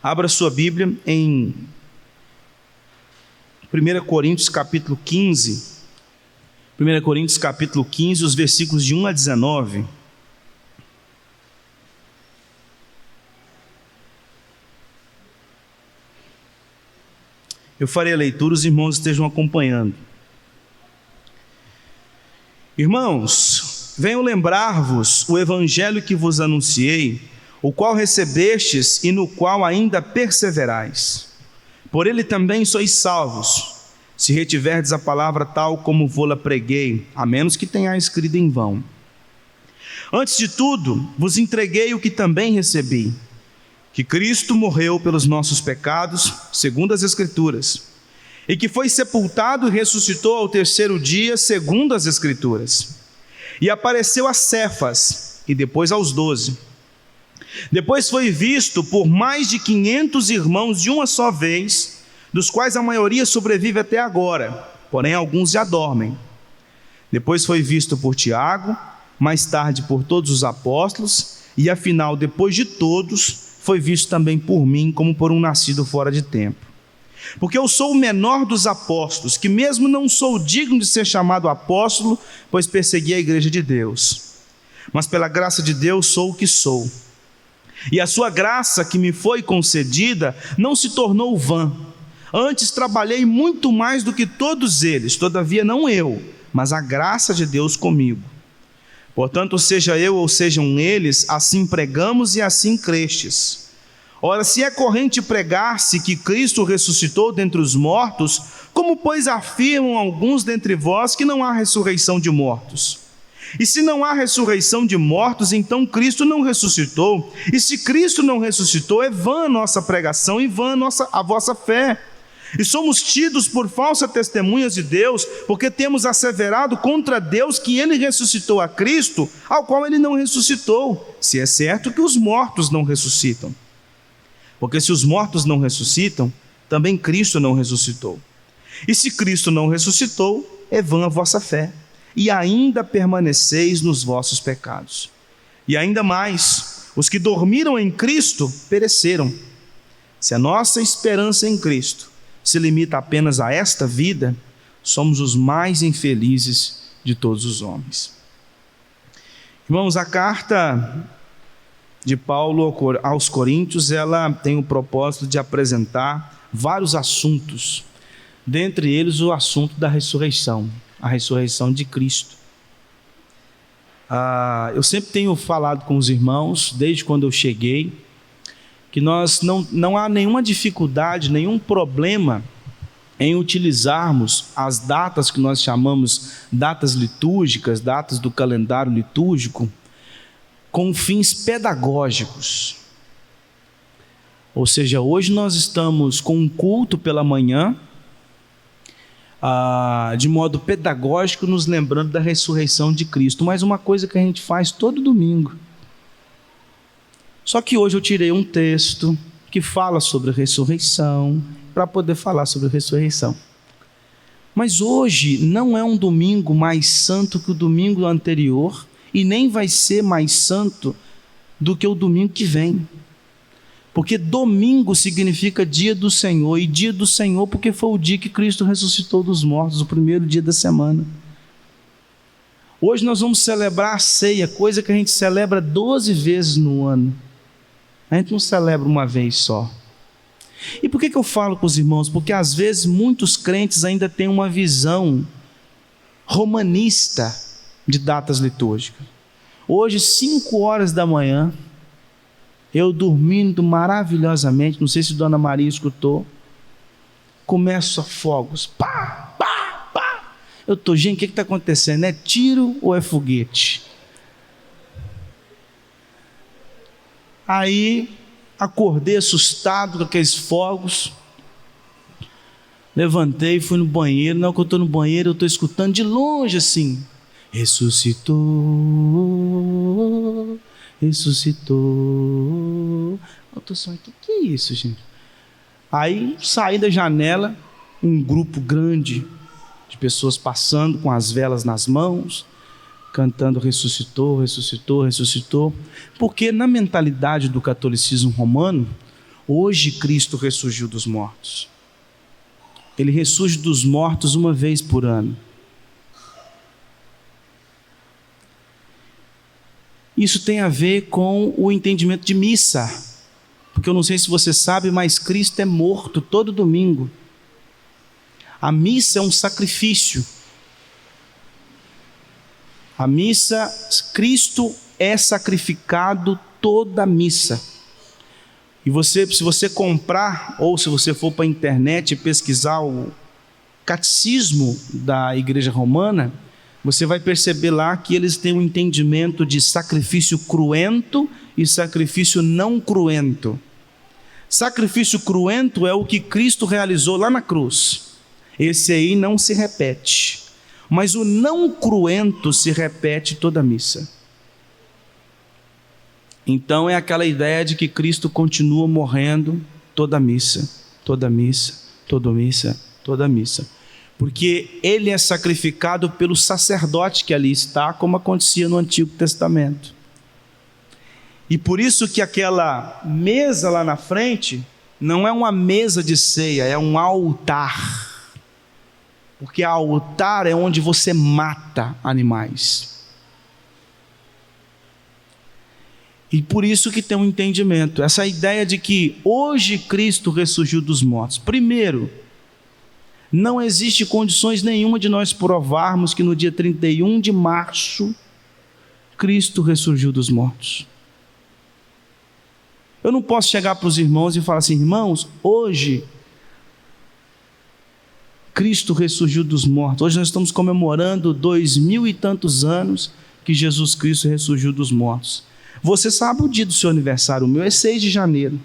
Abra sua Bíblia em 1 Coríntios capítulo 15. 1 Coríntios capítulo 15, os versículos de 1 a 19. Eu farei a leitura, os irmãos estejam acompanhando. Irmãos, venho lembrar-vos o evangelho que vos anunciei, o qual recebestes e no qual ainda perseverais. Por ele também sois salvos, se retiverdes a palavra tal como vô-la preguei, a menos que tenha escrito em vão. Antes de tudo, vos entreguei o que também recebi, que Cristo morreu pelos nossos pecados, segundo as Escrituras, e que foi sepultado e ressuscitou ao terceiro dia, segundo as Escrituras, e apareceu a Cefas, e depois aos 12. Depois foi visto por mais de 500 irmãos de uma só vez, dos quais a maioria sobrevive até agora, porém alguns já dormem. Depois foi visto por Tiago, mais tarde por todos os apóstolos, e afinal, depois de todos, foi visto também por mim, como por um nascido fora de tempo. Porque eu sou o menor dos apóstolos, que mesmo não sou digno de ser chamado apóstolo, pois persegui a igreja de Deus. Mas pela graça de Deus sou o que sou. E a sua graça que me foi concedida não se tornou vã. Antes trabalhei muito mais do que todos eles, todavia não eu, mas a graça de Deus comigo. Portanto, seja eu ou sejam eles, assim pregamos e assim crestes. Ora, se é corrente pregar-se que Cristo ressuscitou dentre os mortos, como pois afirmam alguns dentre vós que não há ressurreição de mortos? E se não há ressurreição de mortos, então Cristo não ressuscitou. E se Cristo não ressuscitou, é vã a nossa pregação e vã a vossa fé. E somos tidos por falsas testemunhas de Deus, porque temos asseverado contra Deus que ele ressuscitou a Cristo, ao qual ele não ressuscitou, se é certo que os mortos não ressuscitam. Porque se os mortos não ressuscitam, também Cristo não ressuscitou. E se Cristo não ressuscitou, é vã a vossa fé, e ainda permaneceis nos vossos pecados. E ainda mais, os que dormiram em Cristo pereceram. Se a nossa esperança em Cristo se limita apenas a esta vida, somos os mais infelizes de todos os homens. Irmãos, a carta de Paulo aos Coríntios, ela tem o propósito de apresentar vários assuntos, dentre eles o assunto da ressurreição, a ressurreição de Cristo. Eu sempre tenho falado com os irmãos, desde quando eu cheguei, que nós não há nenhuma dificuldade, nenhum problema em utilizarmos as datas que nós chamamos datas litúrgicas, datas do calendário litúrgico, com fins pedagógicos. Ou seja, hoje nós estamos com um culto pela manhã, de modo pedagógico, nos lembrando da ressurreição de Cristo, mas uma coisa que a gente faz todo domingo. Só que hoje eu tirei um texto que fala sobre a ressurreição, para poder falar sobre a ressurreição. Mas hoje não é um domingo mais santo que o domingo anterior, e nem vai ser mais santo do que o domingo que vem. Porque domingo significa dia do Senhor, e dia do Senhor porque foi o dia que Cristo ressuscitou dos mortos, o primeiro dia da semana. Hoje nós vamos celebrar a ceia, coisa que a gente celebra 12 vezes no ano. A gente não celebra uma vez só. E por que eu falo com os irmãos? Porque às vezes muitos crentes ainda têm uma visão romanista de datas litúrgicas. Hoje, 5 horas da manhã, eu dormindo maravilhosamente, não sei se Dona Maria escutou, começa fogos, pá, pá, pá. Gente, o que está acontecendo? É tiro ou é foguete? Aí, acordei assustado com aqueles fogos, levantei, fui no banheiro. Na hora que eu estou no banheiro, eu estou escutando de longe assim: ressuscitou, ressuscitou. Eu estou só, o que é isso, gente? Aí saí da janela, um grupo grande de pessoas passando com as velas nas mãos, cantando ressuscitou, ressuscitou, ressuscitou. Porque na mentalidade do catolicismo romano, Hoje Cristo ressurgiu dos mortos. Ele ressurge dos mortos uma vez por ano. Isso tem a ver com o entendimento de missa, porque eu não sei se você sabe, mas Cristo é morto todo domingo. A missa é um sacrifício. A missa, Cristo é sacrificado toda a missa. E se você comprar, ou se você for para a internet e pesquisar o catecismo da Igreja Romana, você vai perceber lá que eles têm um entendimento de sacrifício cruento e sacrifício não cruento. Sacrifício cruento é o que Cristo realizou lá na cruz. Esse aí não se repete. Mas o não cruento se repete toda a missa. Então é aquela ideia de que Cristo continua morrendo toda a missa, toda a missa, toda a missa, toda a missa. Porque ele é sacrificado pelo sacerdote que ali está, como acontecia no Antigo Testamento. E por isso que aquela mesa lá na frente não é uma mesa de ceia, é um altar. Porque altar é onde você mata animais. E por isso que tem um entendimento, essa ideia de que hoje Cristo ressurgiu dos mortos. Primeiro, não existe condições nenhuma de nós provarmos que no dia 31 de março, Cristo ressurgiu dos mortos. Eu não posso chegar para os irmãos e falar assim: irmãos, hoje Cristo ressurgiu dos mortos. Hoje nós estamos comemorando 2000 e tantos anos que Jesus Cristo ressurgiu dos mortos. Você sabe o dia do seu aniversário, o meu é 6 de janeiro.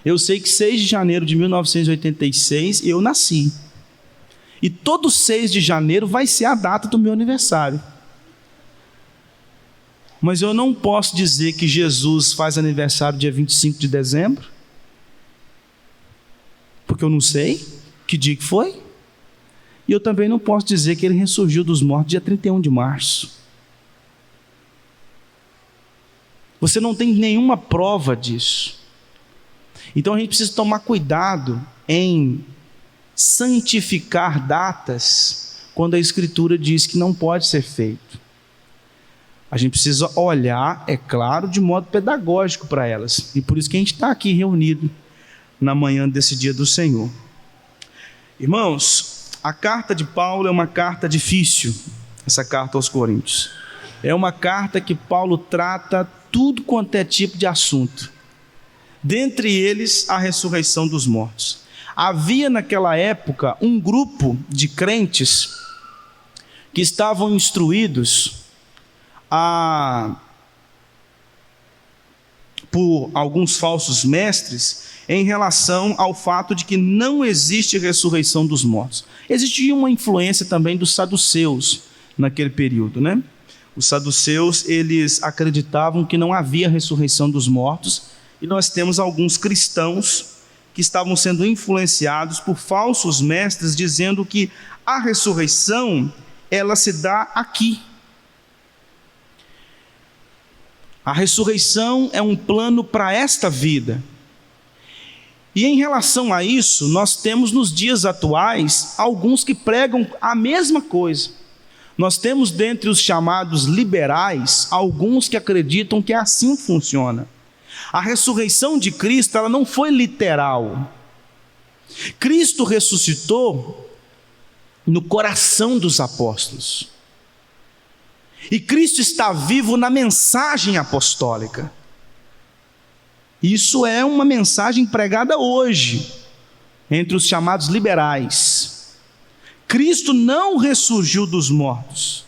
Eu sei que 6 de janeiro de 1986 eu nasci. E todo 6 de janeiro vai ser a data do meu aniversário. Mas eu não posso dizer que Jesus faz aniversário dia 25 de dezembro. Porque eu não sei que dia que foi. E eu também não posso dizer que ele ressurgiu dos mortos dia 31 de março. Você não tem nenhuma prova disso. Então a gente precisa tomar cuidado em santificar datas quando a Escritura diz que não pode ser feito. A gente precisa olhar, é claro, de modo pedagógico para elas. E por isso que a gente está aqui reunido na manhã desse dia do Senhor. Irmãos, a carta de Paulo é uma carta difícil, essa carta aos Coríntios. É uma carta que Paulo trata tudo quanto é tipo de assunto. Dentre eles, a ressurreição dos mortos. Havia naquela época um grupo de crentes que estavam instruídos por alguns falsos mestres em relação ao fato de que não existe ressurreição dos mortos. Existia uma influência também dos saduceus naquele período, né? Os saduceus, eles acreditavam que não havia ressurreição dos mortos. E nós temos alguns cristãos que estavam sendo influenciados por falsos mestres, dizendo que a ressurreição, ela se dá aqui. A ressurreição é um plano para esta vida. E em relação a isso, nós temos nos dias atuais alguns que pregam a mesma coisa. Nós temos dentre os chamados liberais alguns que acreditam que assim funciona. A ressurreição de Cristo, ela não foi literal. Cristo ressuscitou no coração dos apóstolos. E Cristo está vivo na mensagem apostólica. Isso é uma mensagem pregada hoje, entre os chamados liberais. Cristo não ressurgiu dos mortos.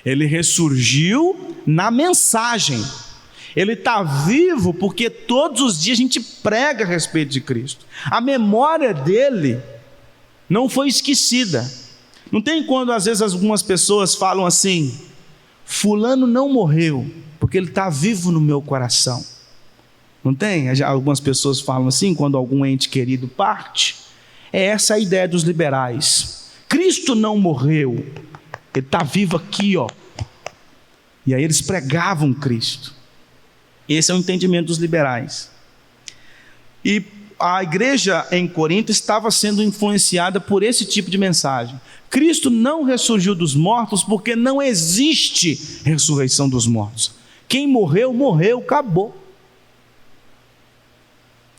Ele ressurgiu na mensagem. Ele está vivo porque todos os dias a gente prega a respeito de Cristo. A memória dele não foi esquecida. Não tem quando às vezes algumas pessoas falam assim: fulano não morreu, porque ele está vivo no meu coração. Não tem? Algumas pessoas falam assim quando algum ente querido parte. É essa a ideia dos liberais. Cristo não morreu, ele está vivo aqui, ó. E aí eles pregavam Cristo. Esse é o entendimento dos liberais. E a igreja em Corinto estava sendo influenciada por esse tipo de mensagem. Cristo não ressurgiu dos mortos porque não existe ressurreição dos mortos. Quem morreu, morreu, acabou.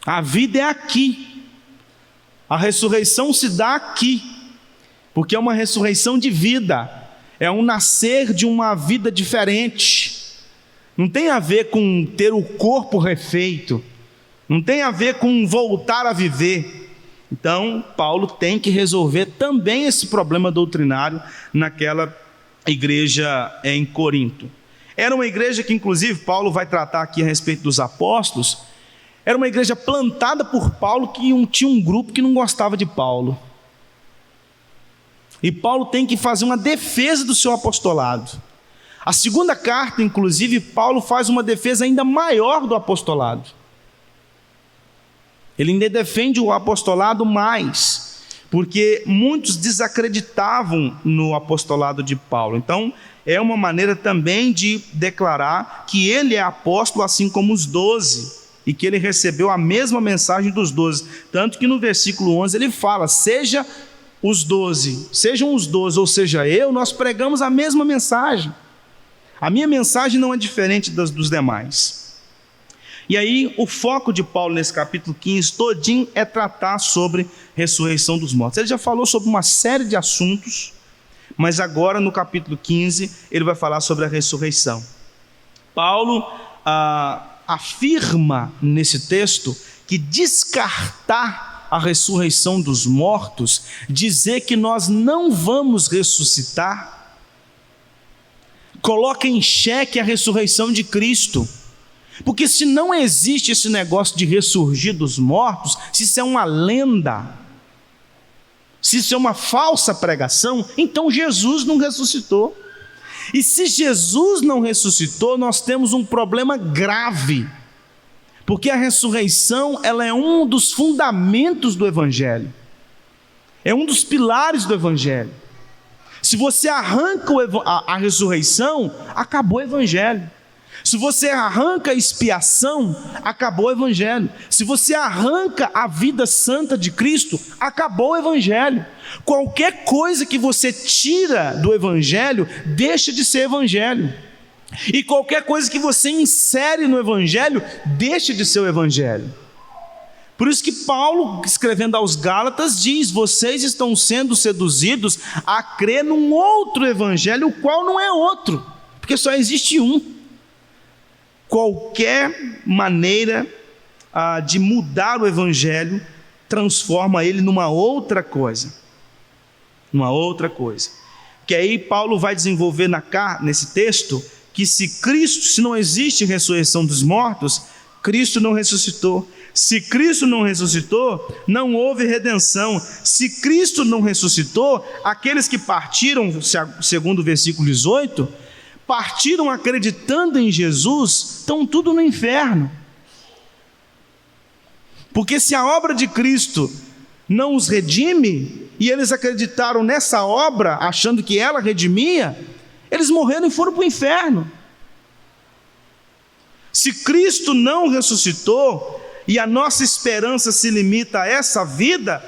A vida é aqui. A ressurreição se dá aqui, porque é uma ressurreição de vida, é um nascer de uma vida diferente. Não tem a ver com ter o corpo refeito, não tem a ver com voltar a viver. Então, Paulo tem que resolver também esse problema doutrinário naquela igreja em Corinto. Era uma igreja que, inclusive, Paulo vai tratar aqui a respeito dos apóstolos. Era uma igreja plantada por Paulo que tinha um grupo que não gostava de Paulo. E Paulo tem que fazer uma defesa do seu apostolado. A segunda carta, inclusive, Paulo faz uma defesa ainda maior do apostolado. Ele ainda defende o apostolado mais, porque muitos desacreditavam no apostolado de Paulo. Então, é uma maneira também de declarar que ele é apóstolo assim como os 12, e que ele recebeu a mesma mensagem dos 12. Tanto que no versículo 11 ele fala: sejam os 12, ou seja eu, nós pregamos a mesma mensagem. A minha mensagem não é diferente dos demais. E aí o foco de Paulo nesse capítulo 15 todinho é tratar sobre ressurreição dos mortos. Ele já falou sobre uma série de assuntos, mas agora no capítulo 15 ele vai falar sobre a ressurreição. Paulo afirma nesse texto que descartar a ressurreição dos mortos, dizer que nós não vamos ressuscitar, coloca em xeque a ressurreição de Cristo. Porque se não existe esse negócio de ressurgir dos mortos, se isso é uma lenda, se isso é uma falsa pregação, então Jesus não ressuscitou. E se Jesus não ressuscitou, nós temos um problema grave, porque a ressurreição ela é um dos fundamentos do Evangelho, é um dos pilares do Evangelho. Se você arranca a ressurreição, acabou o Evangelho. Se você arranca a expiação, acabou o Evangelho. Se você arranca a vida santa de Cristo, acabou o Evangelho. Qualquer coisa que você tira do Evangelho, deixa de ser Evangelho. E qualquer coisa que você insere no Evangelho, deixa de ser o Evangelho. Por isso que Paulo, escrevendo aos Gálatas, diz: vocês estão sendo seduzidos a crer num outro Evangelho, o qual não é outro, porque só existe um. Qualquer maneira de mudar o Evangelho transforma ele numa outra coisa. Que aí Paulo vai desenvolver nesse texto que se não existe ressurreição dos mortos, Cristo não ressuscitou. Se Cristo não ressuscitou, não houve redenção. Se Cristo não ressuscitou, aqueles que partiram, segundo o versículo 18, partiram acreditando em Jesus, estão tudo no inferno. Porque se a obra de Cristo não os redime, e eles acreditaram nessa obra, achando que ela redimia, eles morreram e foram para o inferno. Se Cristo não ressuscitou, e a nossa esperança se limita a essa vida,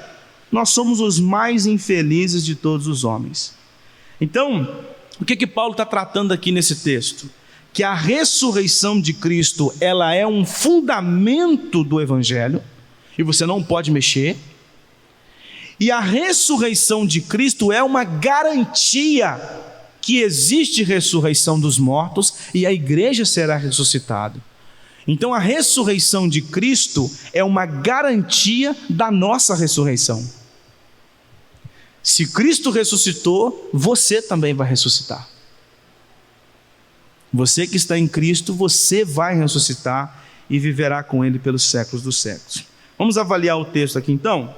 nós somos os mais infelizes de todos os homens. Então, o que Paulo está tratando aqui nesse texto? Que a ressurreição de Cristo, ela é um fundamento do Evangelho, e você não pode mexer. E a ressurreição de Cristo é uma garantia que existe ressurreição dos mortos, e a igreja será ressuscitada. Então a ressurreição de Cristo é uma garantia da nossa ressurreição. Se Cristo ressuscitou, você também vai ressuscitar. Você que está em Cristo, você vai ressuscitar e viverá com Ele pelos séculos dos séculos. Vamos avaliar o texto aqui então?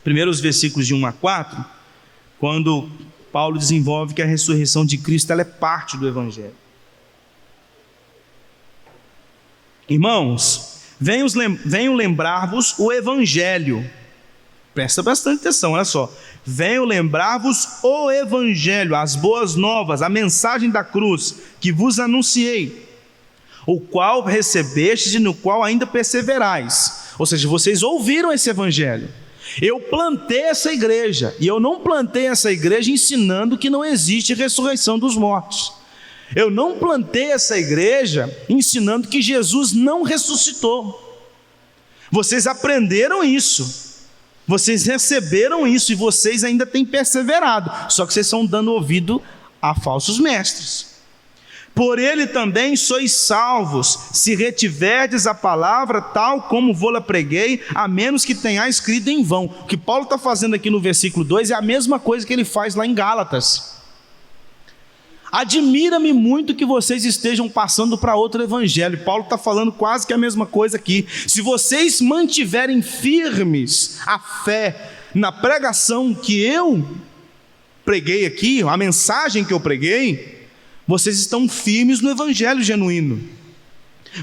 Primeiro os versículos de 1 a 4, quando Paulo desenvolve que a ressurreição de Cristo ela é parte do Evangelho. Irmãos, venho lembrar-vos o Evangelho. Presta bastante atenção, olha só. Venho lembrar-vos o Evangelho, as boas novas, a mensagem da cruz, que vos anunciei, o qual recebestes e no qual ainda perseverais, Ou seja, vocês ouviram esse evangelho. Eu plantei essa igreja, e eu não plantei essa igreja ensinando que não existe ressurreição dos mortos. Eu não plantei essa igreja ensinando que Jesus não ressuscitou. Vocês aprenderam isso, vocês receberam isso, e vocês ainda têm perseverado, só que vocês estão dando ouvido a falsos mestres. Por ele também sois salvos, se retiverdes a palavra tal como vou-la preguei, a menos que tenhais crido em vão. O que Paulo está fazendo aqui no versículo 2 é a mesma coisa que ele faz lá em Gálatas. Admira-me muito que vocês estejam passando para outro evangelho. Paulo está falando quase que a mesma coisa aqui. Se vocês mantiverem firmes a fé na pregação que eu preguei aqui, a mensagem que eu preguei, vocês estão firmes no evangelho genuíno.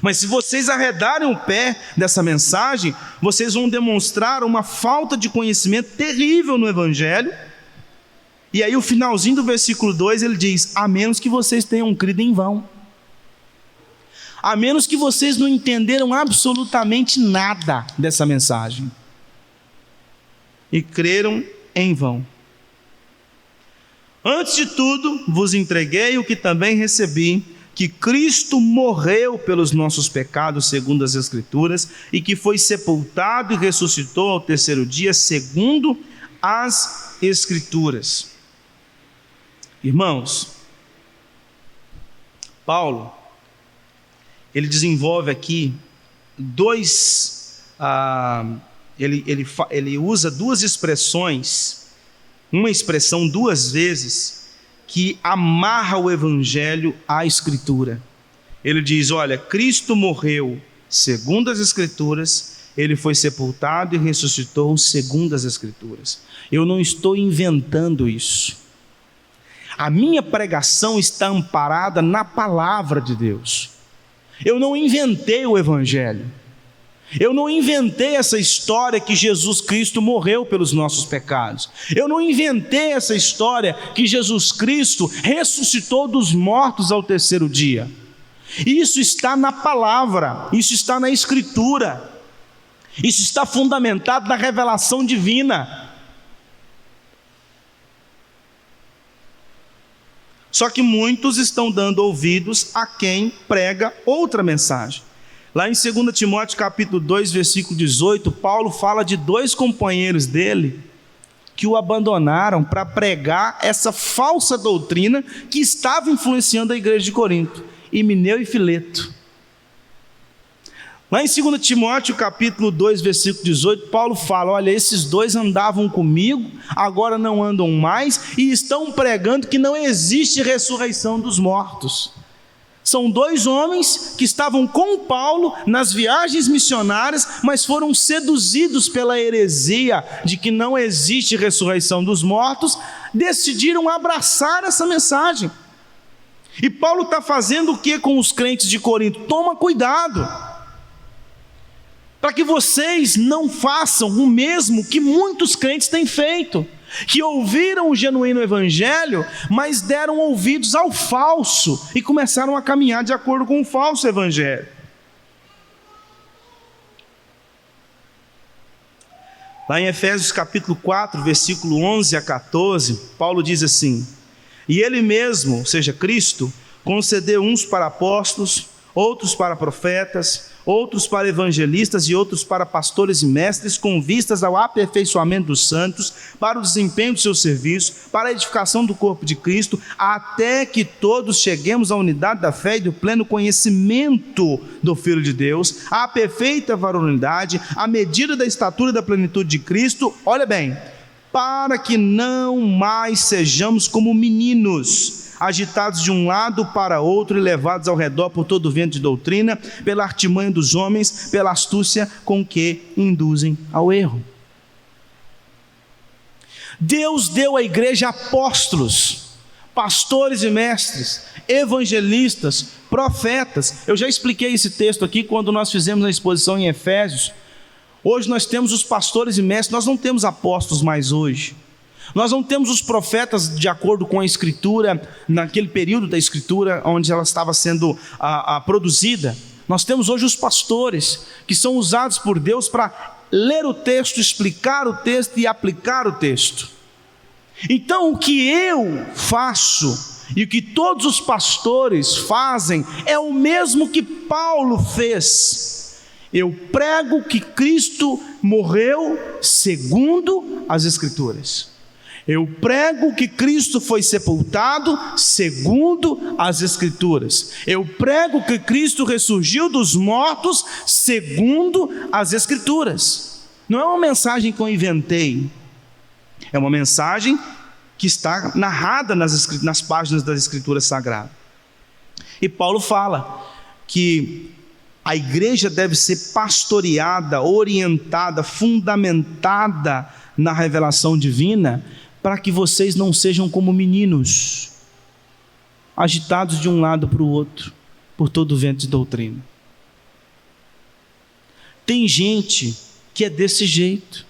Mas se vocês arredarem o pé dessa mensagem, vocês vão demonstrar uma falta de conhecimento terrível no evangelho. E aí o finalzinho do versículo 2 ele diz: a menos que vocês tenham crido em vão, a menos que vocês não entenderam absolutamente nada dessa mensagem e creram em vão. Antes de tudo, vos entreguei o que também recebi, que Cristo morreu pelos nossos pecados, segundo as Escrituras, e que foi sepultado e ressuscitou ao terceiro dia, segundo as Escrituras. Irmãos, Paulo, ele desenvolve aqui ele usa duas expressões, uma expressão duas vezes, que amarra o evangelho à Escritura. Ele diz: olha, Cristo morreu segundo as Escrituras, ele foi sepultado e ressuscitou segundo as Escrituras. Eu não estou inventando isso. A minha pregação está amparada na palavra de Deus. Eu não inventei o evangelho. Eu não inventei essa história que Jesus Cristo morreu pelos nossos pecados. Eu não inventei essa história que Jesus Cristo ressuscitou dos mortos ao terceiro dia. Isso está na palavra, isso está na Escritura, isso está fundamentado na revelação divina. Só que muitos estão dando ouvidos a quem prega outra mensagem. Lá em 2 Timóteo capítulo 2, versículo 18, Paulo fala de dois companheiros dele que o abandonaram para pregar essa falsa doutrina que estava influenciando a igreja de Corinto, Himeneu e Fileto. Lá em 2 Timóteo capítulo 2, versículo 18, Paulo fala: olha, esses dois andavam comigo, agora não andam mais, e estão pregando que não existe ressurreição dos mortos. São dois homens que estavam com Paulo nas viagens missionárias, mas foram seduzidos pela heresia de que não existe ressurreição dos mortos, decidiram abraçar essa mensagem. E Paulo está fazendo o que com os crentes de Corinto? Toma cuidado, para que vocês não façam o mesmo que muitos crentes têm feito, que ouviram o genuíno evangelho, mas deram ouvidos ao falso e começaram a caminhar de acordo com o falso evangelho. Lá em Efésios capítulo 4, versículo 11 a 14, Paulo diz assim: e ele mesmo, ou seja, Cristo, concedeu uns para apóstolos, outros para profetas, outros para evangelistas e outros para pastores e mestres, com vistas ao aperfeiçoamento dos santos, para o desempenho do seu serviço, para a edificação do corpo de Cristo, até que todos cheguemos à unidade da fé e do pleno conhecimento do Filho de Deus, à perfeita varonilidade, à medida da estatura e da plenitude de Cristo. Olha bem, para que não mais sejamos como meninos, agitados de um lado para outro e levados ao redor por todo o vento de doutrina, pela artimanha dos homens, pela astúcia com que induzem ao erro. Deus deu à igreja apóstolos, pastores e mestres, evangelistas, profetas. Eu já expliquei esse texto aqui quando nós fizemos a exposição em Efésios. Hoje nós temos os pastores e mestres, nós não temos apóstolos mais hoje. Nós não temos os profetas de acordo com a Escritura, naquele período da Escritura onde ela estava sendo produzida. Nós temos hoje os pastores, que são usados por Deus para ler o texto, explicar o texto e aplicar o texto. Então o que eu faço e o que todos os pastores fazem é o mesmo que Paulo fez. Eu prego que Cristo morreu segundo as Escrituras. Eu prego que Cristo foi sepultado segundo as Escrituras. Eu prego que Cristo ressurgiu dos mortos segundo as Escrituras. Não é uma mensagem que eu inventei. É uma mensagem que está narrada nas páginas das Escrituras Sagradas. E Paulo fala que a igreja deve ser pastoreada, orientada, fundamentada na revelação divina, para que vocês não sejam como meninos, agitados de um lado para o outro, por todo o vento de doutrina. Tem gente que é desse jeito,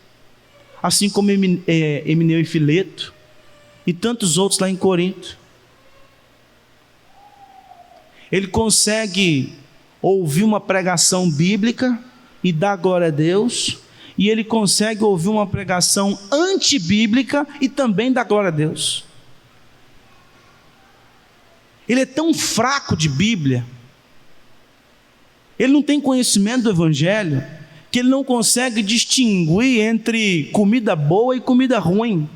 assim como Emineu e Fileto, e tantos outros lá em Corinto. Ele consegue ouvir uma pregação bíblica e dar glória a Deus, e ele consegue ouvir uma pregação antibíblica e também dar glória a Deus. Ele é tão fraco de Bíblia, ele não tem conhecimento do Evangelho, que ele não consegue distinguir entre comida boa e comida ruim,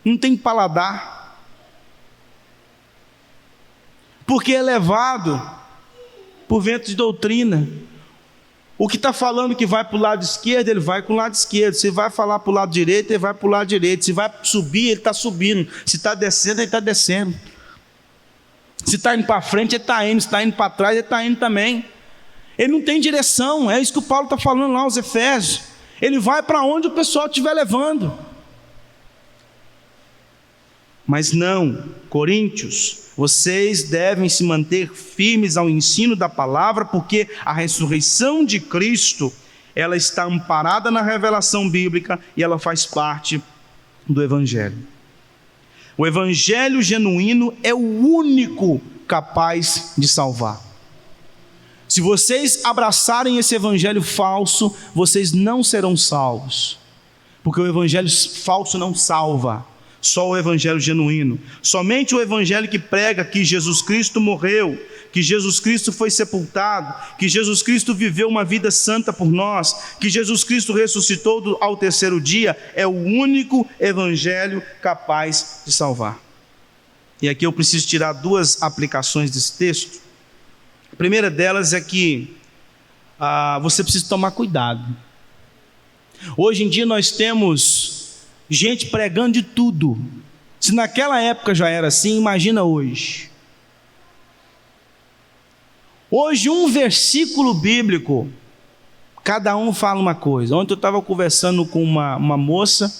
não tem paladar, porque é levado por vento de doutrina. O que está falando que vai para o lado esquerdo, ele vai para o lado esquerdo. Se vai falar para o lado direito, ele vai para o lado direito. Se vai subir, ele está subindo. Se está descendo, ele está descendo. Se está indo para frente, ele está indo. Se está indo para trás, ele está indo também. Ele não tem direção. É isso que o Paulo está falando lá aos Efésios. Ele vai para onde o pessoal estiver levando. Mas não, Coríntios, vocês devem se manter firmes ao ensino da palavra, porque a ressurreição de Cristo, ela está amparada na revelação bíblica e ela faz parte do Evangelho. O Evangelho genuíno é o único capaz de salvar. Se vocês abraçarem esse Evangelho falso, vocês não serão salvos, porque o Evangelho falso não salva. Só o Evangelho genuíno, somente o Evangelho que prega que Jesus Cristo morreu, que Jesus Cristo foi sepultado, que Jesus Cristo viveu uma vida santa por nós, que Jesus Cristo ressuscitou ao terceiro dia, é o único Evangelho capaz de salvar. E aqui eu preciso tirar duas aplicações desse texto. A primeira delas é que você precisa tomar cuidado. Hoje em dia nós temos gente pregando de tudo. Se naquela época já era assim, imagina hoje. Hoje um versículo bíblico, cada um fala uma coisa. Ontem eu estava conversando com uma moça,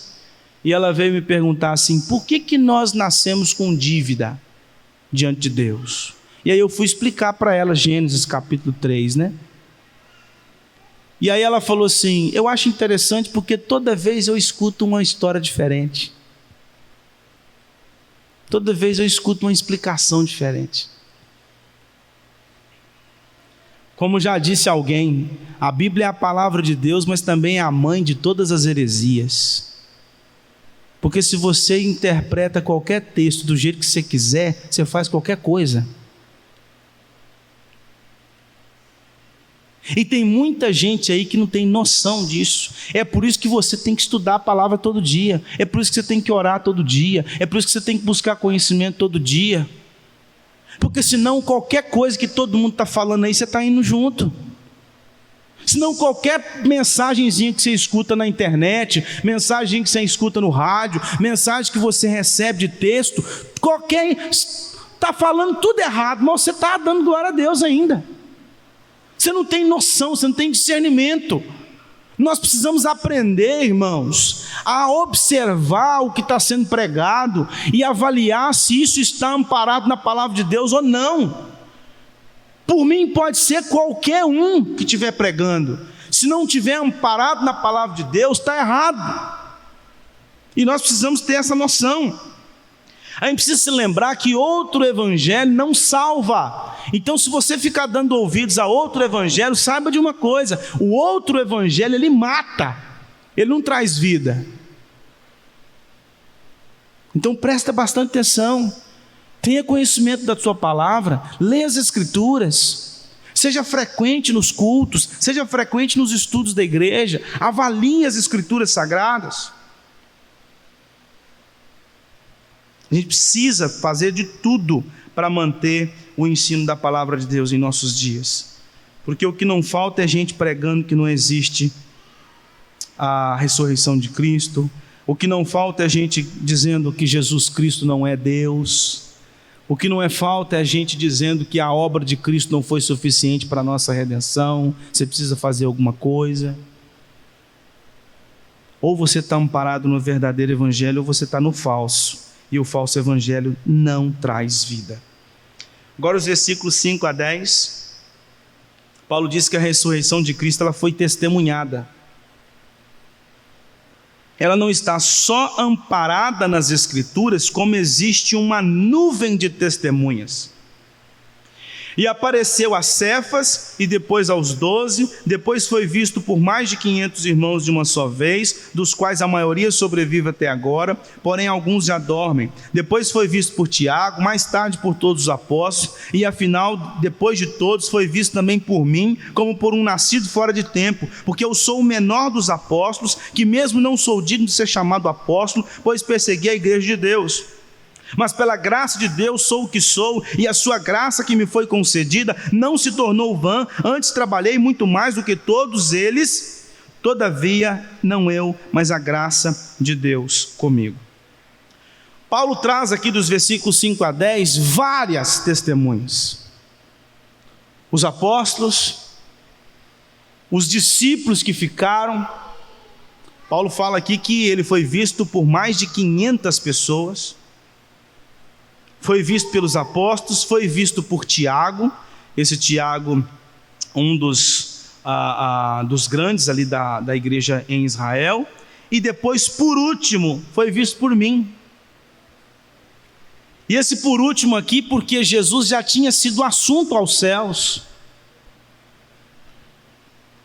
e ela veio me perguntar assim, por que nós nascemos com dívida diante de Deus? E aí eu fui explicar para ela Gênesis capítulo 3, né? E aí ela falou assim, eu acho interessante porque toda vez eu escuto uma história diferente. Toda vez eu escuto uma explicação diferente. Como já disse alguém, a Bíblia é a palavra de Deus, mas também é a mãe de todas as heresias. Porque se você interpreta qualquer texto do jeito que você quiser, você faz qualquer coisa. E tem muita gente aí que não tem noção disso. É por isso que você tem que estudar a palavra todo dia. É por isso que você tem que orar todo dia. É por isso que você tem que buscar conhecimento todo dia. Porque senão qualquer coisa que todo mundo está falando aí, você está indo junto. Senão qualquer mensagenzinha que você escuta na internet, mensagem que você escuta no rádio, mensagem que você recebe de texto, está falando tudo errado, mas você está dando glória a Deus ainda. Você não tem noção, você não tem discernimento. Nós precisamos aprender, irmãos, a observar o que está sendo pregado e avaliar se isso está amparado na palavra de Deus ou não. Por mim pode ser qualquer um que estiver pregando. Se não estiver amparado na palavra de Deus, está errado. E nós precisamos ter essa noção. A gente precisa se lembrar que outro evangelho não salva. Então, se você ficar dando ouvidos a outro evangelho, saiba de uma coisa: o outro evangelho, ele mata, ele não traz vida. Então presta bastante atenção, tenha conhecimento da sua palavra, leia as Escrituras, seja frequente nos cultos, seja frequente nos estudos da igreja, avalie as Escrituras sagradas. A gente precisa fazer de tudo para manter o ensino da palavra de Deus em nossos dias, porque o que não falta é gente pregando que não existe a ressurreição de Cristo. O que não falta é gente dizendo que Jesus Cristo não é Deus. O que não é falta é gente dizendo que a obra de Cristo não foi suficiente para a nossa redenção, você precisa fazer alguma coisa. Ou você está amparado no verdadeiro evangelho, ou você está no falso, e o falso evangelho não traz vida. Agora os versículos 5 a 10, Paulo diz que a ressurreição de Cristo ela foi testemunhada. Ela não está só amparada nas Escrituras, como existe uma nuvem de testemunhas. E apareceu a Cefas, e depois aos 12, depois foi visto por mais de 500 irmãos de uma só vez, dos quais a maioria sobrevive até agora, porém alguns já dormem. Depois foi visto por Tiago, mais tarde por todos os apóstolos, e afinal, depois de todos, foi visto também por mim, como por um nascido fora de tempo, porque eu sou o menor dos apóstolos, que mesmo não sou digno de ser chamado apóstolo, pois persegui a igreja de Deus. Mas pela graça de Deus sou o que sou, e a sua graça que me foi concedida não se tornou vã, antes trabalhei muito mais do que todos eles, todavia não eu, mas a graça de Deus comigo. Paulo traz aqui dos versículos 5 a 10 várias testemunhas. Os apóstolos, os discípulos que ficaram. Paulo fala aqui que ele foi visto por mais de 500 pessoas. Foi visto pelos apóstolos, foi visto por Tiago, esse Tiago, um dos grandes ali da igreja em Israel, e depois, por último, foi visto por mim. E esse por último aqui, porque Jesus já tinha sido assunto aos céus.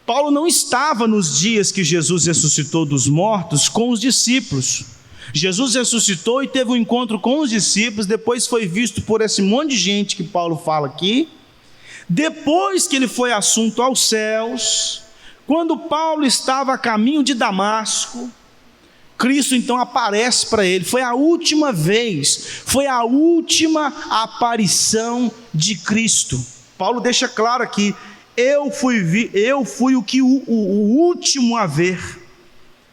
Paulo não estava nos dias que Jesus ressuscitou dos mortos com os discípulos. Jesus ressuscitou e teve um encontro com os discípulos, depois foi visto por esse monte de gente que Paulo fala aqui. Depois que ele foi assunto aos céus, quando Paulo estava a caminho de Damasco, Cristo então aparece para ele. Foi a última vez, foi a última aparição de Cristo. Paulo deixa claro aqui: eu fui o último a ver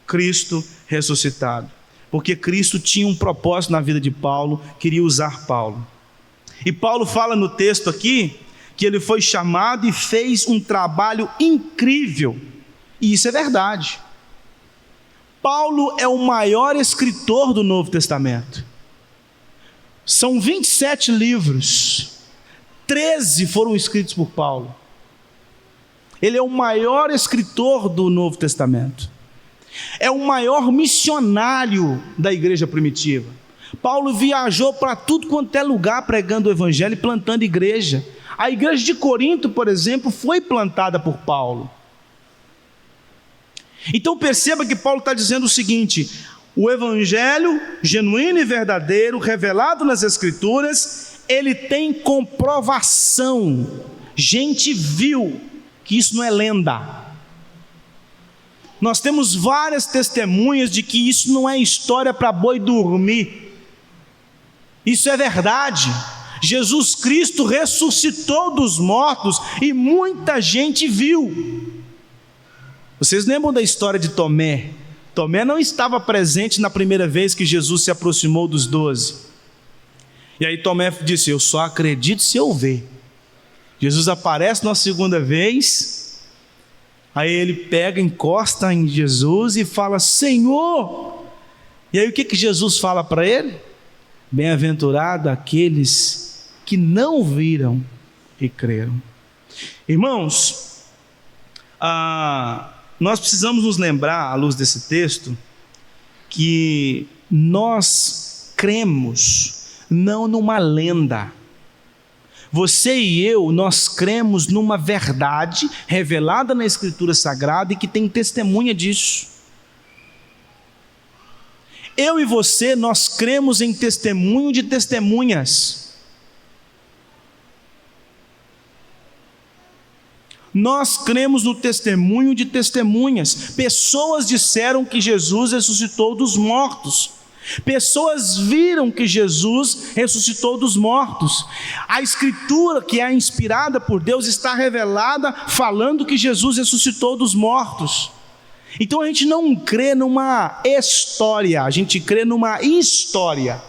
Cristo ressuscitado. Porque Cristo tinha um propósito na vida de Paulo, queria usar Paulo. E Paulo fala no texto aqui que ele foi chamado e fez um trabalho incrível. E isso é verdade. Paulo é o maior escritor do Novo Testamento. São 27 livros, 13 foram escritos por Paulo. Ele é o maior escritor do Novo Testamento. É o maior missionário da igreja primitiva. Paulo viajou para tudo quanto é lugar pregando o evangelho e plantando igreja. A igreja de Corinto, por exemplo, foi plantada por Paulo. Então perceba que Paulo está dizendo o seguinte: o evangelho genuíno e verdadeiro, revelado nas Escrituras, ele tem comprovação. Gente viu que isso não é lenda. Nós temos várias testemunhas de que isso não é história para boi dormir. Isso é verdade. Jesus Cristo ressuscitou dos mortos e muita gente viu. Vocês lembram da história de Tomé? Tomé não estava presente na primeira vez que Jesus se aproximou dos 12. E aí Tomé disse: eu só acredito se eu ver. Jesus aparece na segunda vez. Aí ele pega, encosta em Jesus e fala: Senhor! E aí o que Jesus fala para ele? Bem-aventurado aqueles que não viram e creram. Irmãos, nós precisamos nos lembrar, à luz desse texto, que nós cremos não numa lenda. Você e eu, nós cremos numa verdade revelada na Escritura Sagrada e que tem testemunha disso. Eu e você, nós cremos em testemunho de testemunhas. Nós cremos no testemunho de testemunhas. Pessoas disseram que Jesus ressuscitou dos mortos. Pessoas viram que Jesus ressuscitou dos mortos. A Escritura, que é inspirada por Deus, está revelada falando que Jesus ressuscitou dos mortos. Então a gente não crê numa história, a gente crê numa história.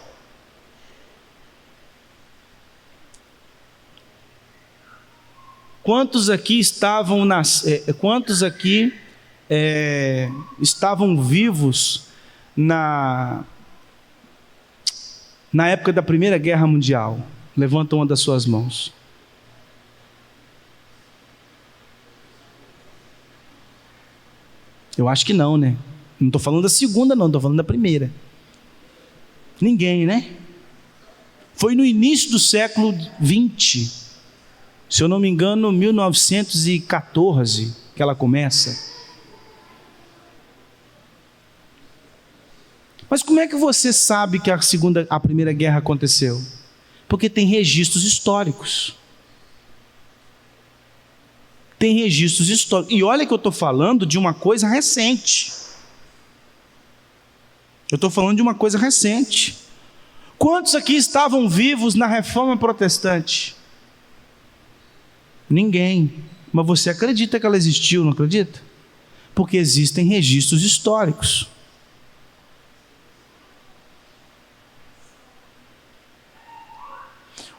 Quantos aqui estavam estavam vivos na época da Primeira Guerra Mundial? Levanta uma das suas mãos. Eu acho que não, né? Não estou falando da segunda, não, estou falando da primeira. Ninguém, né? Foi no início do século XX. Se eu não me engano, 1914 que ela começa. Mas como é que você sabe que a Primeira Guerra aconteceu? Porque tem registros históricos. Tem registros históricos. E olha que eu estou falando de uma coisa recente. Eu estou falando de uma coisa recente. Quantos aqui estavam vivos na Reforma Protestante? Ninguém. Mas você acredita que ela existiu, não acredita? Porque existem registros históricos.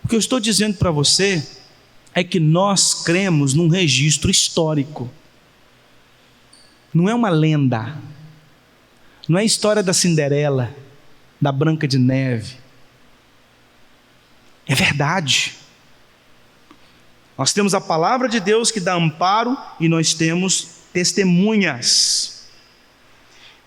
O que eu estou dizendo para você é que nós cremos num registro histórico. Não é uma lenda. Não é a história da Cinderela, da Branca de Neve. É verdade. Nós temos a palavra de Deus que dá amparo e nós temos testemunhas.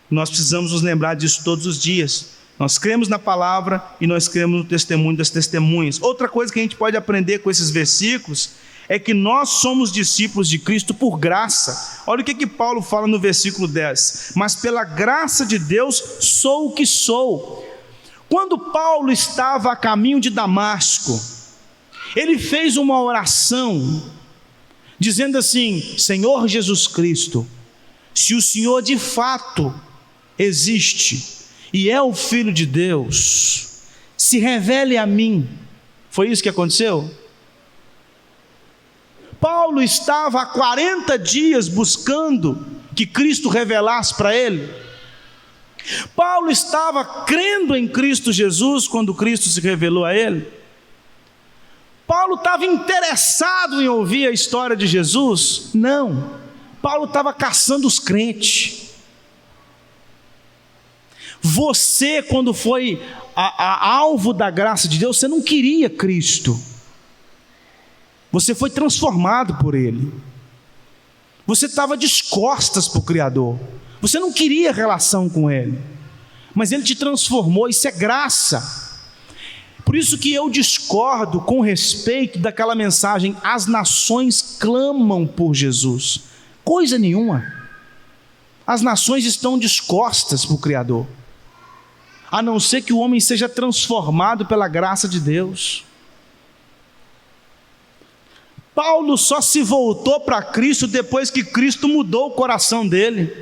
Nós precisamos nos lembrar disso todos os dias. Nós cremos na palavra e nós cremos no testemunho das testemunhas. Outra coisa que a gente pode aprender com esses versículos é que nós somos discípulos de Cristo por graça. Olha o que Paulo fala no versículo 10. Mas pela graça de Deus sou o que sou. Quando Paulo estava a caminho de Damasco, ele fez uma oração dizendo assim: Senhor Jesus Cristo, se o Senhor de fato existe e é o Filho de Deus, se revele a mim. Foi isso que aconteceu? Paulo estava há 40 dias buscando que Cristo revelasse para ele. Paulo estava crendo em Cristo Jesus quando Cristo se revelou a ele. Paulo estava interessado em ouvir a história de Jesus? Não. Paulo estava caçando os crentes. Você, quando foi alvo da graça de Deus, você não queria Cristo. Você foi transformado por Ele. Você estava de costas para o Criador. Você não queria relação com Ele. Mas Ele te transformou, isso é graça. Por isso que eu discordo com respeito daquela mensagem: as nações clamam por Jesus. Coisa nenhuma. As nações estão de costas para o Criador. A não ser que o homem seja transformado pela graça de Deus. Paulo só se voltou para Cristo depois que Cristo mudou o coração dele.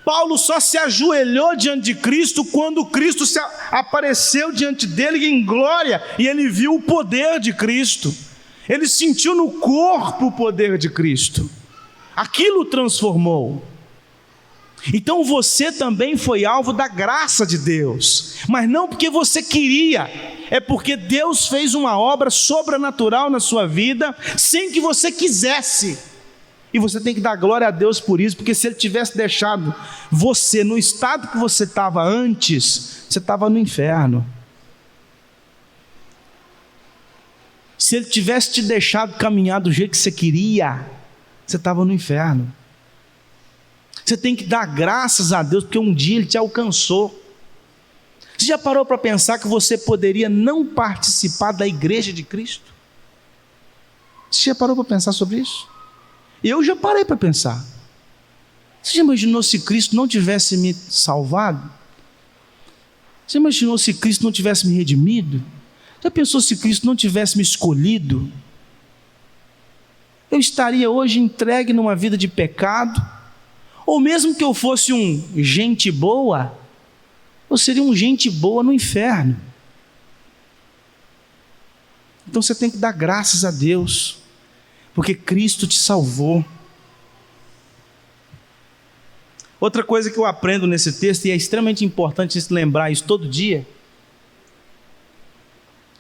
Paulo só se ajoelhou diante de Cristo quando Cristo apareceu diante dele em glória e ele viu o poder de Cristo. Ele sentiu no corpo o poder de Cristo. Aquilo o transformou. Então você também foi alvo da graça de Deus, mas não porque você queria, é porque Deus fez uma obra sobrenatural na sua vida, sem que você quisesse, e você tem que dar glória a Deus por isso, porque se Ele tivesse deixado você no estado que você estava antes, você estava no inferno. Se Ele tivesse te deixado caminhar do jeito que você queria, você estava no inferno. Você tem que dar graças a Deus, porque um dia Ele te alcançou. Você já parou para pensar que você poderia não participar da igreja de Cristo? Você já parou para pensar sobre isso? Eu já parei para pensar. Você já imaginou se Cristo não tivesse me salvado? Você imaginou se Cristo não tivesse me redimido? Já pensou se Cristo não tivesse me escolhido? Eu estaria hoje entregue numa vida de pecado? Ou mesmo que eu fosse um gente boa, eu seria um gente boa no inferno. Então você tem que dar graças a Deus, porque Cristo te salvou. Outra coisa que eu aprendo nesse texto, e é extremamente importante se lembrar isso todo dia: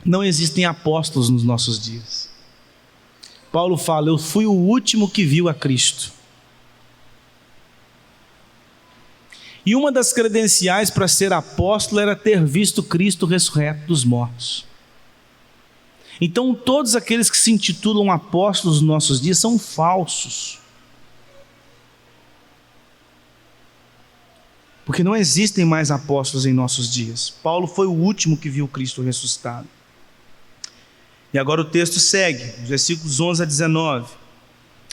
não existem apóstolos nos nossos dias. Paulo fala: eu fui o último que viu a Cristo. E uma das credenciais para ser apóstolo era ter visto Cristo ressurreto dos mortos. Então todos aqueles que se intitulam apóstolos nos nossos dias são falsos. Porque não existem mais apóstolos em nossos dias. Paulo foi o último que viu Cristo ressuscitado. E agora o texto segue, versículos 11 a 19.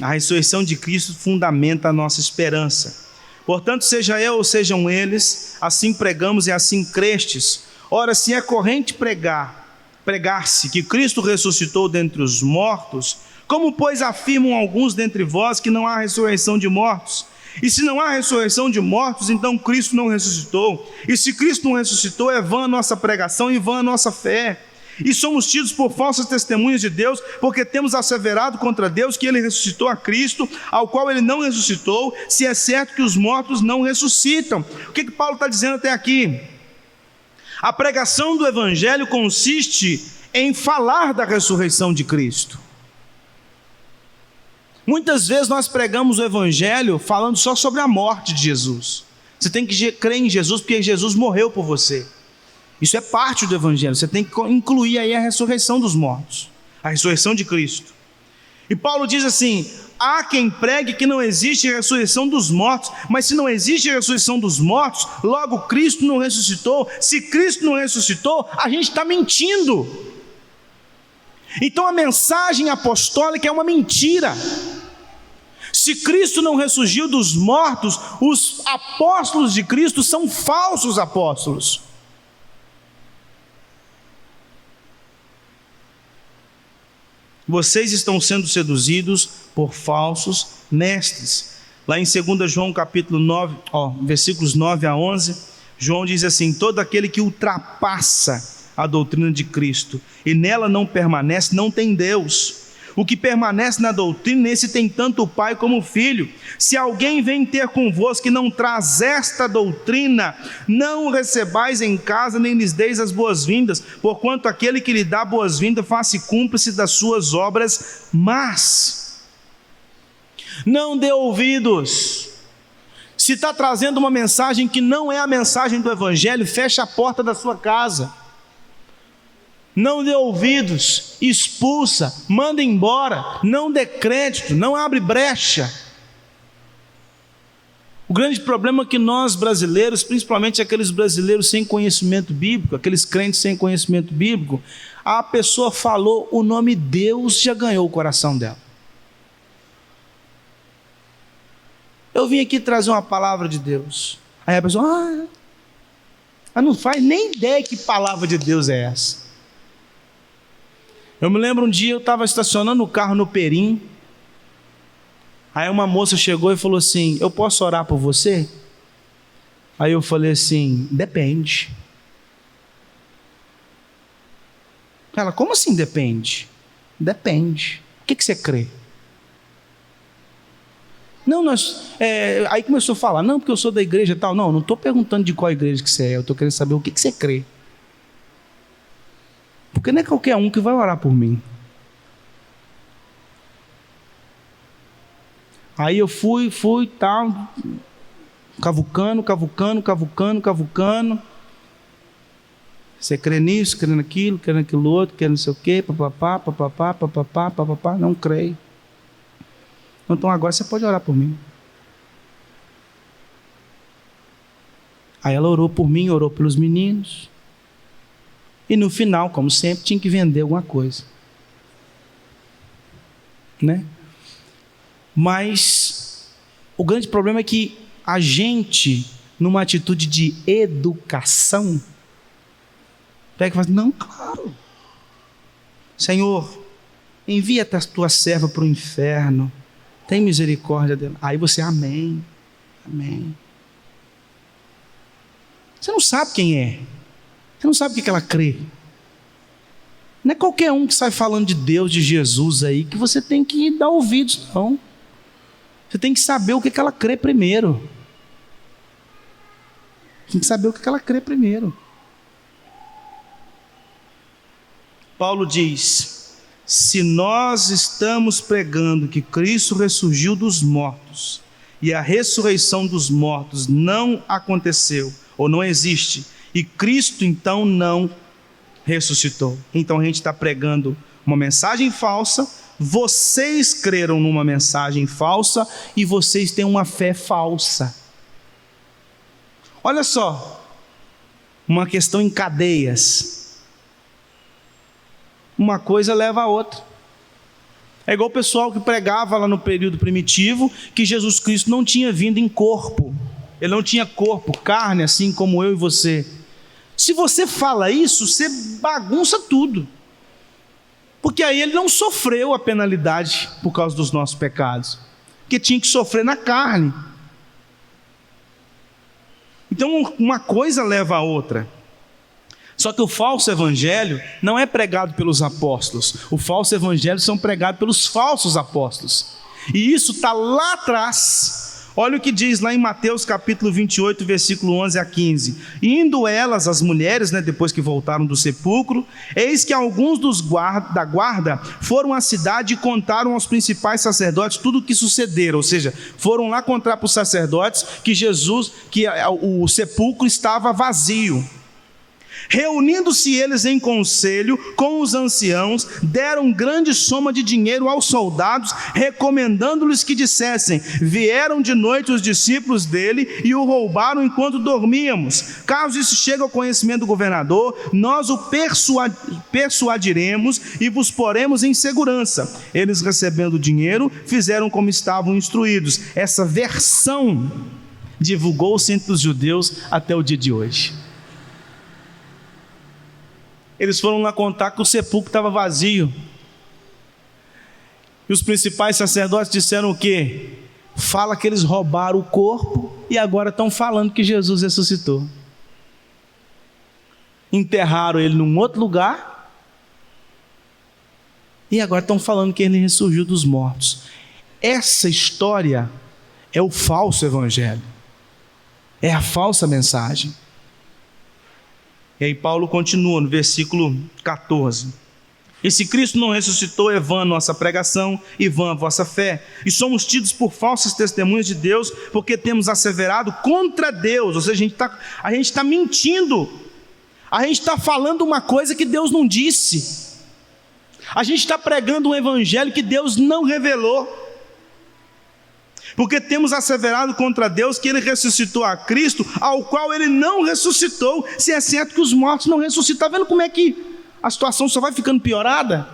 A ressurreição de Cristo fundamenta a nossa esperança. Portanto, seja eu ou sejam eles, assim pregamos e assim crestes. Ora, se é corrente pregar-se que Cristo ressuscitou dentre os mortos, como pois afirmam alguns dentre vós que não há ressurreição de mortos? E se não há ressurreição de mortos, então Cristo não ressuscitou. E se Cristo não ressuscitou, é vã a nossa pregação e vã a nossa fé. E somos tidos por falsas testemunhas de Deus, porque temos asseverado contra Deus que Ele ressuscitou a Cristo, ao qual Ele não ressuscitou, se é certo que os mortos não ressuscitam. O que Paulo está dizendo até aqui? A pregação do Evangelho consiste em falar da ressurreição de Cristo. Muitas vezes nós pregamos o Evangelho falando só sobre a morte de Jesus. Você tem que crer em Jesus porque Jesus morreu por você. Isso é parte do Evangelho. Você tem que incluir aí a ressurreição dos mortos, a ressurreição de Cristo. E Paulo diz assim: há quem pregue que não existe ressurreição dos mortos, mas se não existe ressurreição dos mortos, logo Cristo não ressuscitou. Se Cristo não ressuscitou, a gente está mentindo. Então a mensagem apostólica é uma mentira. Se Cristo não ressurgiu dos mortos, os apóstolos de Cristo são falsos apóstolos. Vocês estão sendo seduzidos por falsos mestres. Lá em 2 João capítulo 9, versículos 9 a 11, João diz assim: todo aquele que ultrapassa a doutrina de Cristo e nela não permanece, não tem Deus. O que permanece na doutrina, esse tem tanto o Pai como o Filho. Se alguém vem ter convosco que não traz esta doutrina, não o recebais em casa, nem lhes deis as boas-vindas, porquanto aquele que lhe dá boas-vindas faz-se cúmplice das suas obras más. Não dê ouvidos. Se está trazendo uma mensagem que não é a mensagem do Evangelho, feche a porta da sua casa. Não dê ouvidos, expulsa, manda embora, não dê crédito, não abre brecha. O grande problema é que nós brasileiros, principalmente aqueles brasileiros sem conhecimento bíblico, aqueles crentes sem conhecimento bíblico, a pessoa falou o nome Deus, já ganhou o coração dela. Eu vim aqui trazer uma palavra de Deus. Aí a pessoa, não faz nem ideia que palavra de Deus é essa. Eu me lembro um dia, eu estava estacionando o carro no Perim. Aí uma moça chegou e falou assim: eu posso orar por você? Aí eu falei assim: depende. Ela: como assim depende? Depende. O que você crê? Não, aí começou a falar: não, porque eu sou da igreja e tal. Não estou perguntando de qual igreja que você é, eu estou querendo saber o que você crê. Porque não é qualquer um que vai orar por mim. Aí eu fui, tal, cavucando. Você crê nisso, crê naquilo, crê naquilo outro, crê não sei o quê, papapá. Não creio. Então agora você pode orar por mim. Aí ela orou por mim, orou pelos meninos. E no final, como sempre, tinha que vender alguma coisa, né? Mas o grande problema é que a gente, numa atitude de educação, pega e fala: não, claro, Senhor, envia a tua serva para o inferno, tem misericórdia dela. Aí você: amém, amém. Você não sabe quem é, você não sabe o que ela crê. Não é qualquer um que sai falando de Deus, de Jesus aí, que você tem que dar ouvidos, não. Você tem que saber o que ela crê primeiro. Tem que saber o que ela crê primeiro. Paulo diz: se nós estamos pregando que Cristo ressurgiu dos mortos, e a ressurreição dos mortos não aconteceu, ou não existe, e Cristo então não ressuscitou, então a gente está pregando uma mensagem falsa. Vocês creram numa mensagem falsa e vocês têm uma fé falsa. Olha só, uma questão em cadeias. Uma coisa leva a outra. É igual o pessoal que pregava lá no período primitivo que Jesus Cristo não tinha vindo em corpo. Ele não tinha corpo, carne, assim como eu e você. Se você fala isso, você bagunça tudo. Porque aí ele não sofreu a penalidade por causa dos nossos pecados, porque tinha que sofrer na carne. Então uma coisa leva a outra. Só que o falso evangelho não é pregado pelos apóstolos. O falso evangelho são pregados pelos falsos apóstolos. E isso está lá atrás. Olha o que diz lá em Mateus capítulo 28, versículo 11 a 15. Indo elas, as mulheres, depois que voltaram do sepulcro, eis que alguns da guarda foram à cidade e contaram aos principais sacerdotes tudo o que sucedera. Ou seja, foram lá contar para os sacerdotes que o sepulcro estava vazio. Reunindo-se eles em conselho com os anciãos, deram grande soma de dinheiro aos soldados, recomendando-lhes que dissessem: vieram de noite os discípulos dele e o roubaram enquanto dormíamos. Caso isso chegue ao conhecimento do governador, nós o persuadiremos e vos poremos em segurança. Eles, recebendo o dinheiro, fizeram como estavam instruídos. Essa versão divulgou-se entre os judeus até o dia de hoje. Eles foram lá contar que o sepulcro estava vazio. E os principais sacerdotes disseram o quê? Fala que eles roubaram o corpo e agora estão falando que Jesus ressuscitou. Enterraram ele num outro lugar e agora estão falando que ele ressurgiu dos mortos. Essa história é o falso evangelho. É a falsa mensagem. E aí Paulo continua no versículo 14: e se Cristo não ressuscitou, é vã nossa pregação e vã a vossa fé, e somos tidos por falsas testemunhas de Deus, porque temos asseverado contra Deus. Ou seja, a gente está mentindo, a gente está falando uma coisa que Deus não disse, a gente está pregando um evangelho que Deus não revelou. Porque temos asseverado contra Deus que ele ressuscitou a Cristo, ao qual ele não ressuscitou, se é certo que os mortos não ressuscitam. Está vendo como é que a situação só vai ficando piorada?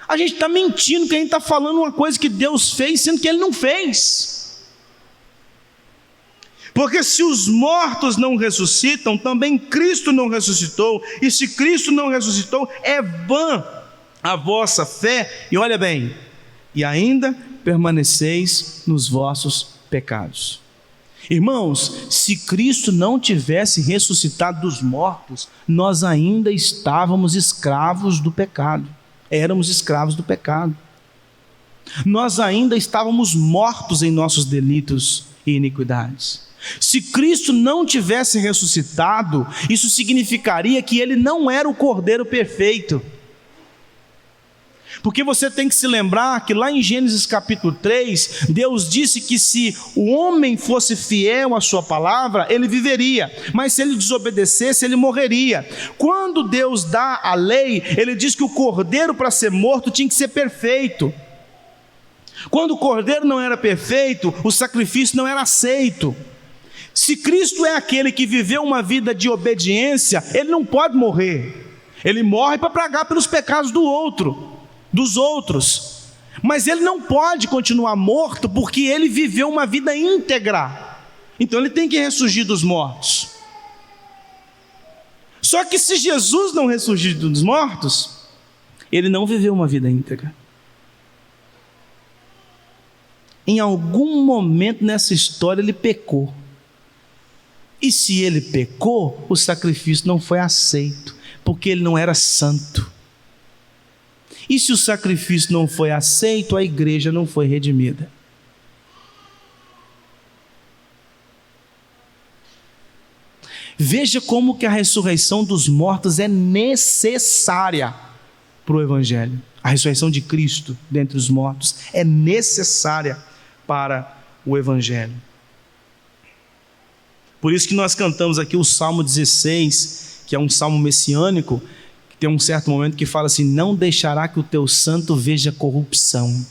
A gente está mentindo, que a gente está falando uma coisa que Deus fez, sendo que ele não fez. Porque se os mortos não ressuscitam, também Cristo não ressuscitou, e se Cristo não ressuscitou, é vã a vossa fé, e olha bem, e ainda permaneceis nos vossos pecados. Irmãos, se Cristo não tivesse ressuscitado dos mortos, nós ainda estávamos escravos do pecado, éramos escravos do pecado, nós ainda estávamos mortos em nossos delitos e iniquidades. Se Cristo não tivesse ressuscitado, isso significaria que ele não era o Cordeiro perfeito. Porque você tem que se lembrar que lá em Gênesis capítulo 3, Deus disse que se o homem fosse fiel à sua palavra, ele viveria, mas se ele desobedecesse, ele morreria. Quando Deus dá a lei, ele diz que o cordeiro, para ser morto, tinha que ser perfeito. Quando o cordeiro não era perfeito, o sacrifício não era aceito. Se Cristo é aquele que viveu uma vida de obediência, ele não pode morrer. Ele morre para pagar pelos pecados dos outros. Mas ele não pode continuar morto porque ele viveu uma vida íntegra. Então ele tem que ressurgir dos mortos. Só que se Jesus não ressurgir dos mortos, ele não viveu uma vida íntegra. Em algum momento nessa história ele pecou. E se ele pecou, o sacrifício não foi aceito, porque ele não era santo. E se o sacrifício não foi aceito, a igreja não foi redimida. Veja como que a ressurreição dos mortos é necessária para o Evangelho. A ressurreição de Cristo dentre os mortos é necessária para o Evangelho. Por isso que nós cantamos aqui o Salmo 16, que é um salmo messiânico, que tem um certo momento que fala assim: não deixará que o teu santo veja corrupção,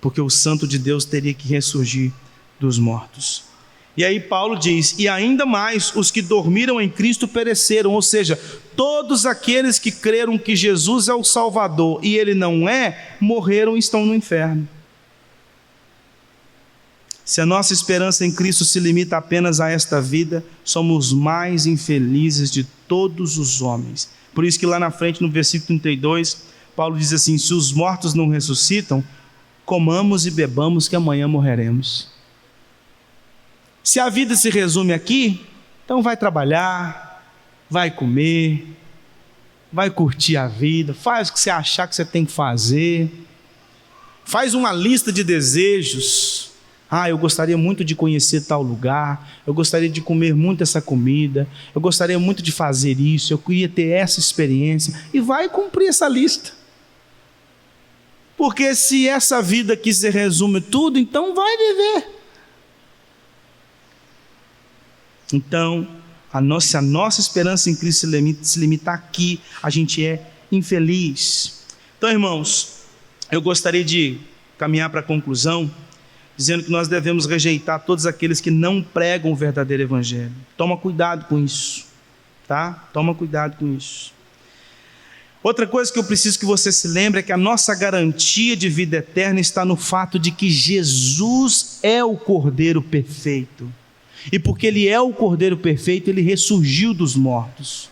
porque o santo de Deus teria que ressurgir dos mortos. E aí Paulo diz: e ainda mais os que dormiram em Cristo pereceram, ou seja, todos aqueles que creram que Jesus é o Salvador e ele não é, morreram e estão no inferno. Se a nossa esperança em Cristo se limita apenas a esta vida, somos mais infelizes de todos os homens. Por isso que lá na frente, no versículo 32, Paulo diz assim: se os mortos não ressuscitam, comamos e bebamos que amanhã morreremos. Se a vida se resume aqui, então vai trabalhar, vai comer, vai curtir a vida, faz o que você achar que você tem que fazer, faz uma lista de desejos. Eu gostaria muito de conhecer tal lugar, eu gostaria de comer muito essa comida, eu gostaria muito de fazer isso, eu queria ter essa experiência, e vai cumprir essa lista. Porque se essa vida aqui se resume tudo, então vai viver. Então, se a nossa esperança em Cristo se limita aqui, a gente é infeliz. Então, irmãos, eu gostaria de caminhar para a conclusão, dizendo que nós devemos rejeitar todos aqueles que não pregam o verdadeiro evangelho. Toma cuidado com isso, tá? Toma cuidado com isso. Outra coisa que eu preciso que você se lembre é que a nossa garantia de vida eterna está no fato de que Jesus é o Cordeiro perfeito. E porque ele é o Cordeiro perfeito, ele ressurgiu dos mortos.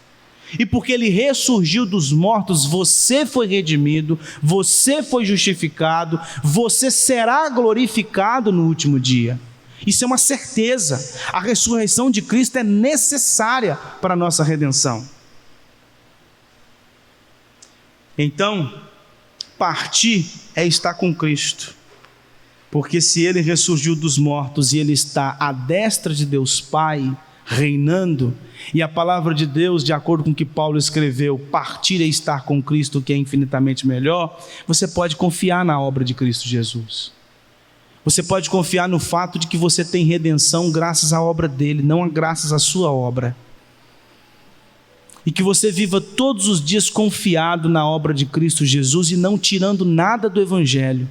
E porque ele ressurgiu dos mortos, você foi redimido, você foi justificado, você será glorificado no último dia. Isso é uma certeza. A ressurreição de Cristo é necessária para a nossa redenção. Então, partir é estar com Cristo. Porque se ele ressurgiu dos mortos e ele está à destra de Deus Pai, reinando, e a palavra de Deus, de acordo com o que Paulo escreveu, partir é estar com Cristo, que é infinitamente melhor, você pode confiar na obra de Cristo Jesus. Você pode confiar no fato de que você tem redenção graças à obra dele, não graças à sua obra. E que você viva todos os dias confiado na obra de Cristo Jesus e não tirando nada do Evangelho,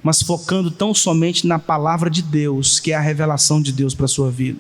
mas focando tão somente na palavra de Deus, que é a revelação de Deus para a sua vida.